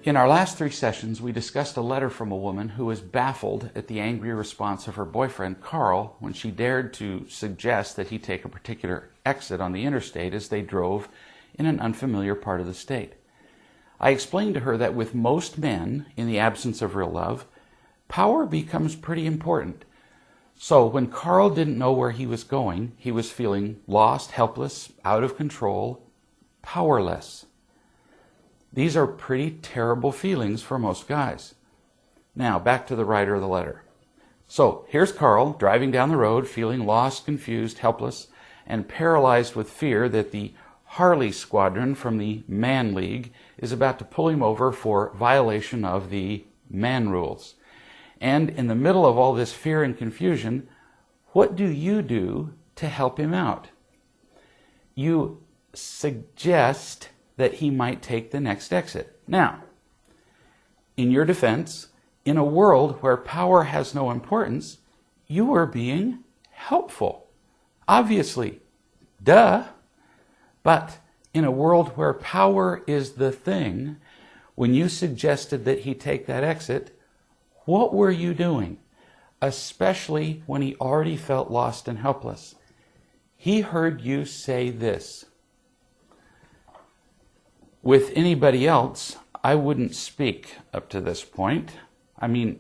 In our last 3 sessions, we discussed a letter from a woman who was baffled at the angry response of her boyfriend, Carl, when she dared to suggest that he take a particular exit on the interstate as they drove in an unfamiliar part of the state. I explained to her that with most men, in the absence of real love, power becomes pretty important. So when Carl didn't know where he was going, he was feeling lost, helpless, out of control, powerless. These are pretty terrible feelings for most guys. Now, back to the writer of the letter. So, here's Carl driving down the road, feeling lost, confused, helpless, and paralyzed with fear that the Harley Squadron from the Man League is about to pull him over for violation of the man rules. And in the middle of all this fear and confusion, what do you do to help him out? You suggest that he might take the next exit. Now, in your defense, in a world where power has no importance, you are being helpful. Obviously, duh. But in a world where power is the thing, when you suggested that he take that exit, what were you doing? Especially when he already felt lost and helpless. He heard you say this: with anybody else, I wouldn't speak up to this point.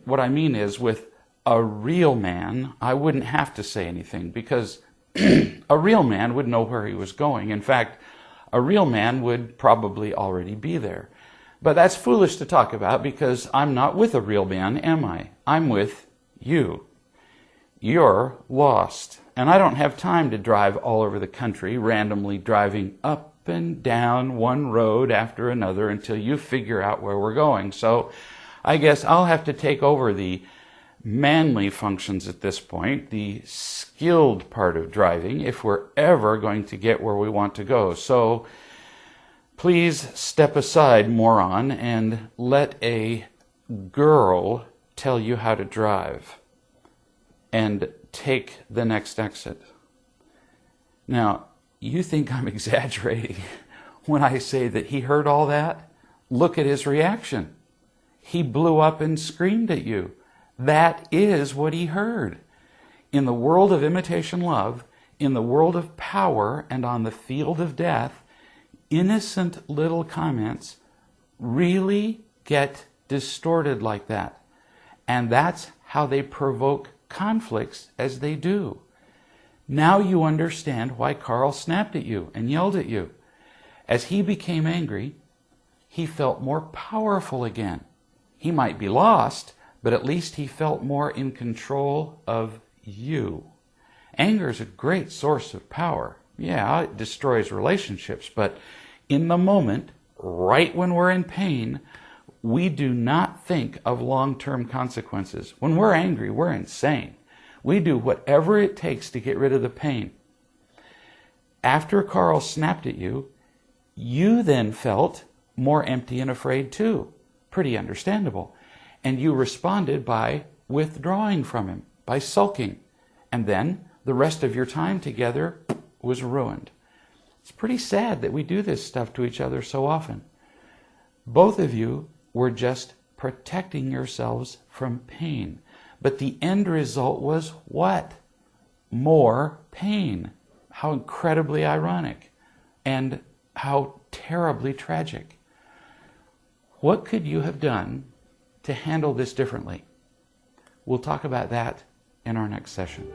What I mean is, with a real man, I wouldn't have to say anything, because a real man would know where he was going. In fact, a real man would probably already be there. But that's foolish to talk about, because I'm not with a real man, am I? I'm with you. You're lost. And I don't have time to drive all over the country, randomly driving up and down one road after another until you figure out where we're going. So I guess I'll have to take over the manly functions at this point, the skilled part of driving, if we're ever going to get where we want to go. So please step aside, moron, and let a girl tell you how to drive and take the next exit. Now, you think I'm exaggerating when I say that he heard all that? Look at his reaction. He blew up and screamed at you. That is what he heard. In the world of imitation love, in the world of power, and on the field of death, innocent little comments really get distorted like that. And that's how they provoke conflicts as they do. Now you understand why Carl snapped at you and yelled at you. As he became angry, he felt more powerful again. He might be lost, but at least he felt more in control of you. Anger is a great source of power. Yeah, it destroys relationships, but in the moment, right when we're in pain, we do not think of long-term consequences. When we're angry, we're insane. We do whatever it takes to get rid of the pain. After Carl snapped at you, you then felt more empty and afraid too. Pretty understandable. And you responded by withdrawing from him, by sulking. And then the rest of your time together was ruined. It's pretty sad that we do this stuff to each other so often. Both of you were just protecting yourselves from pain. But the end result was what? More pain. How incredibly ironic. And how terribly tragic. What could you have done to handle this differently? We'll talk about that in our next session.